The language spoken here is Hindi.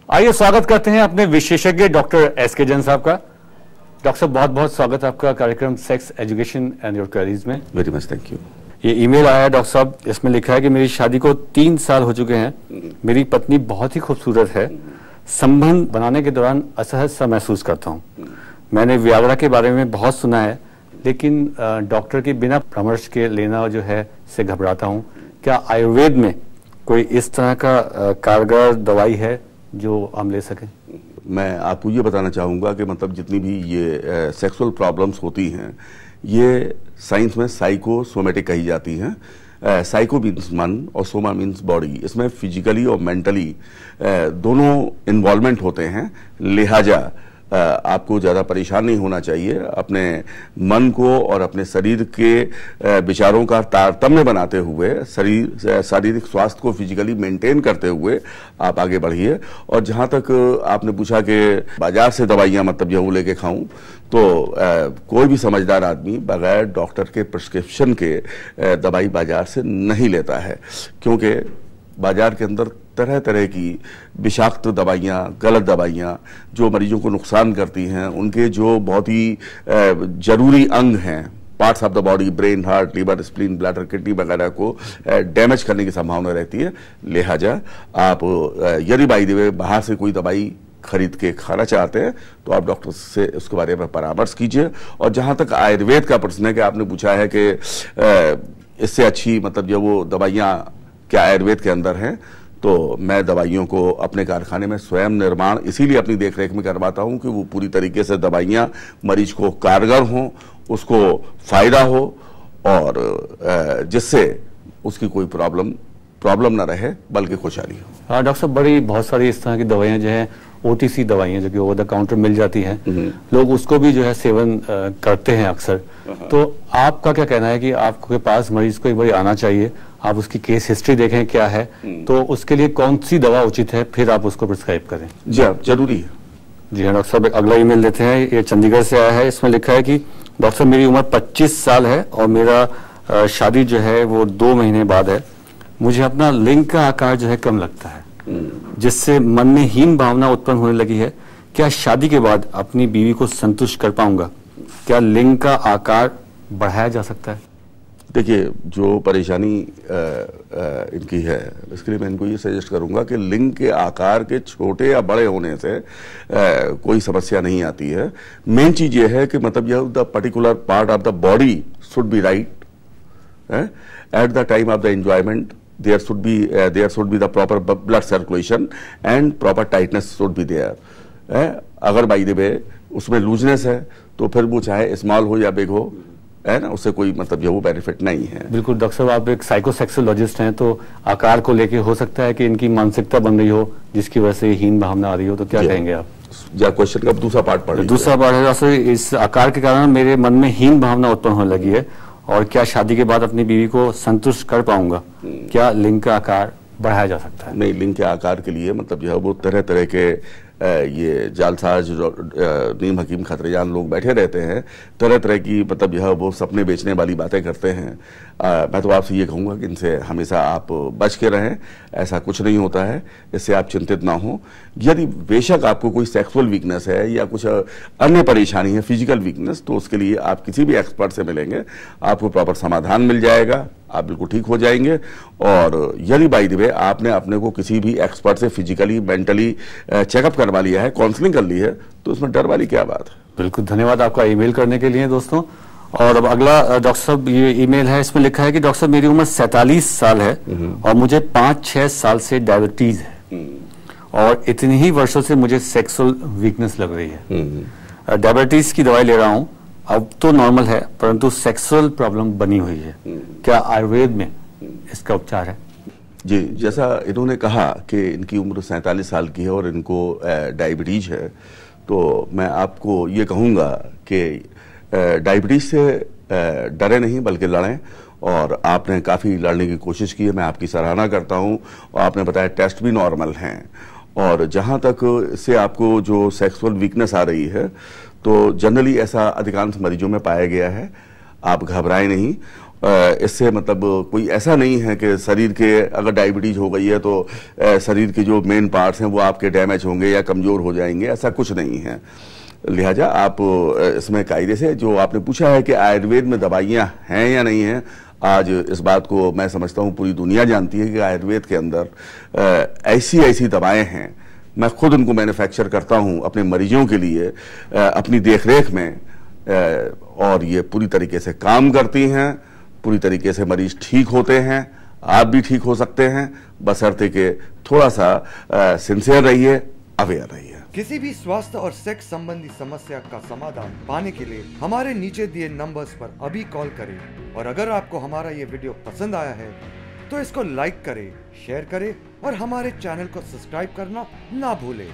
आइए स्वागत करते हैं अपने विशेषज्ञ डॉक्टर एसके जैन साहब का। डॉक्टर साहब बहुत बहुत स्वागत आपका कार्यक्रम sex education and your queries में। Very much thank you. ये ईमेल आया है डॉक्टर साहब, इसमें लिखा है कि मेरी शादी को 3 साल हो चुके हैं। मेरी पत्नी बहुत ही खूबसूरत है। संबंध बनाने के दौरान असहज सा महसूस करता हूँ। मैंने व्यागरा के बारे में बहुत सुना है, लेकिन डॉक्टर के बिना परामर्श के लेना जो है से घबराता हूँ। क्या आयुर्वेद में कोई इस तरह का कारगर दवाई है जो हम ले सकें? मैं आपको ये बताना चाहूँगा कि मतलब जितनी भी ये सेक्सुअल प्रॉब्लम्स होती हैं, ये साइंस में साइकोसोमेटिक कही जाती हैं। साइको मीन्स मन और सोमा मीन्स बॉडी। इसमें फिजिकली और मेंटली दोनों इन्वॉल्वमेंट होते हैं। लिहाजा आपको ज़्यादा परेशान नहीं होना चाहिए। अपने मन को और अपने शरीर के विचारों का तारतम्य बनाते हुए शारीरिक स्वास्थ्य को फिजिकली मेंटेन करते हुए आप आगे बढ़िए। और जहाँ तक आपने पूछा कि बाजार से दवाइयाँ मतलब जो लेके खाऊं, तो कोई भी समझदार आदमी बगैर डॉक्टर के प्रिस्क्रिप्शन के दवाई बाजार से नहीं लेता है, क्योंकि बाजार के अंदर तरह तरह की विषाक्त दवाइयाँ, गलत दवाइयाँ जो मरीजों को नुकसान करती हैं, उनके जो बहुत ही जरूरी अंग हैं, parts of the body, brain, heart, liver, spleen, bladder, kidney वगैरह को डैमेज करने की संभावना रहती है। लिहाजा आप यदि बाई द वे बाहर से कोई दवाई खरीद के खाना चाहते हैं तो आप डॉक्टर से उसके बारे में परामर्श कीजिए। और जहाँ तक आयुर्वेद का प्रश्न है कि आपने पूछा है कि इससे अच्छी मतलब जो वो दवाइयाँ क्या आयुर्वेद के अंदर हैं, तो मैं दवाइयों को अपने कारखाने में स्वयं निर्माण इसीलिए अपनी देखरेख में करवाता हूं कि वो पूरी तरीके से दवाइयां मरीज को कारगर हों, उसको फायदा हो और जिससे उसकी कोई प्रॉब्लम ना रहे बल्कि खुशहाली हो। हाँ डॉक्टर साहब, बहुत सारी इस तरह की दवाइयाँ जो हैं OTC दवाइयाँ जो कि ओवर द काउंटर मिल जाती हैं, लोग उसको भी जो है सेवन करते हैं अक्सर। तो आपका क्या कहना है कि आपके पास मरीज को एक बार आना चाहिए, आप उसकी केस हिस्ट्री देखें क्या है, तो उसके लिए कौन सी दवा उचित है, फिर आप उसको प्रिस्क्राइब करें? जी हाँ, जरूरी है। जी हाँ डॉक्टर साहब, अगला ईमेल लेते हैं। ये चंडीगढ़ से आया है। इसमें लिखा है कि डॉक्टर साहब मेरी उम्र 25 साल है और मेरा शादी जो है वो 2 महीने बाद है। मुझे अपना लिंग का आकार जो है कम लगता है, जिससे मन में हीन भावना उत्पन्न होने लगी है। क्या शादी के बाद अपनी बीवी को संतुष्ट कर पाऊंगा? क्या लिंग का आकार बढ़ाया जा सकता है? देखिए, जो परेशानी इनकी है, इसके लिए मैं इनको ये सजेस्ट करूंगा कि लिंग के आकार के छोटे या बड़े होने से कोई समस्या नहीं आती है। मेन चीज ये है कि मतलब यह the particular part of the body should be right at the time of the enjoyment. there should be the proper blood circulation and proper tightness should be there। अगर बाई द वे उसमें लूजनेस है तो फिर वो चाहे स्मॉल हो या बिग हो, है ना, उससे कोई मतलब जो वो बेनिफिट नहीं है। बिल्कुल डॉक्टर साहब, आप एक साइकोसेक्सोलॉजिस्ट हैं, तो आकार को लेके हो सकता है कि इनकी मानसिकता बन रही हो जिसकी वजह से हीन भावना आ रही हो, तो क्या कहेंगे आप? या क्वेश्चन का दूसरा पार्ट पढ़िए। दूसरा पार्ट है डॉक्टर, इस आकार के कारण मेरे मन में हीन भावना उत्पन्न होने लगी है और क्या शादी के बाद अपनी बीवी को संतुष्ट कर पाऊंगा? क्या लिंग का आकार बढ़ाया जा सकता है? नहीं, लिंग के आकार के लिए मतलब जो है वो तरह तरह के ये जालसाज नीम हकीम खतरेजान लोग बैठे रहते हैं, तरह तरह की मतलब जो है वो सपने बेचने वाली बातें करते हैं। मैं तो आपसे ये कहूँगा कि इनसे हमेशा आप बच के रहें। ऐसा कुछ नहीं होता है, इससे आप चिंतित ना हो। यदि बेशक आपको कोई सेक्सुअल वीकनेस है या कुछ अन्य परेशानी है, फिजिकल वीकनेस, तो उसके लिए आप किसी भी एक्सपर्ट से मिलेंगे, आपको प्रॉपर समाधान मिल जाएगा, आप बिल्कुल ठीक हो जाएंगे। और यदि बाई द वे आपने अपने को किसी भी एक्सपर्ट से फिजिकली मेंटली चेकअप करवा लिया है, काउंसलिंग कर ली है, तो उसमें डर वाली क्या बात है। बिल्कुल, धन्यवाद आपका ईमेल करने के लिए दोस्तों। और अब अगला डॉक्टर साहब ये ईमेल है, इसमें लिखा है कि डॉक्टर साहब मेरी उम्र 47 साल है और मुझे 5-6 साल से डायबिटीज है और इतनी ही वर्षों से मुझे सेक्सुअल वीकनेस लग रही है। डायबिटीज की दवाई ले रहा हूँ, अब तो नॉर्मल है, परंतु सेक्सुअल प्रॉब्लम बनी हुई है। क्या आयुर्वेद में इसका उपचार है? जी, जैसा इन्होंने कहा कि इनकी उम्र 47 साल की है और इनको डायबिटीज है, तो मैं आपको ये कहूँगा कि डायबिटीज से डरे नहीं बल्कि लड़ें। और आपने काफ़ी लड़ने की कोशिश की है, मैं आपकी सराहना करता हूँ। और आपने बताया टेस्ट भी नॉर्मल हैं। और जहाँ तक इससे आपको जो सेक्सुअल वीकनेस आ रही है, तो जनरली ऐसा अधिकांश मरीजों में पाया गया है। आप घबराएं नहीं। इससे मतलब कोई ऐसा नहीं है कि शरीर के अगर डायबिटीज हो गई है तो शरीर के जो मेन पार्ट्स हैं वो आपके डैमेज होंगे या कमजोर हो जाएंगे, ऐसा कुछ नहीं है। लिहाजा आप इसमें कायदे से, जो आपने पूछा है कि आयुर्वेद में दवाइयाँ हैं या नहीं हैं, आज इस बात को मैं समझता हूँ पूरी दुनिया जानती है कि आयुर्वेद के अंदर ऐसी ऐसी दवाएं हैं, मैं खुद उनको मैन्युफैक्चर करता हूँ अपने मरीजों के लिए अपनी देखरेख में, और ये पूरी तरीके से काम करती हैं, पूरी तरीके से मरीज ठीक होते हैं, आप भी ठीक हो सकते हैं, बशर्ते कि थोड़ा सा सिंसियर रहिए, अवेयर रहिए। किसी भी स्वास्थ्य और सेक्स संबंधी समस्या का समाधान पाने के लिए हमारे नीचे दिए नंबर्स पर अभी कॉल करें। और अगर आपको हमारा ये वीडियो पसंद आया है तो इसको लाइक करें, शेयर करें और हमारे चैनल को सब्सक्राइब करना ना भूलें।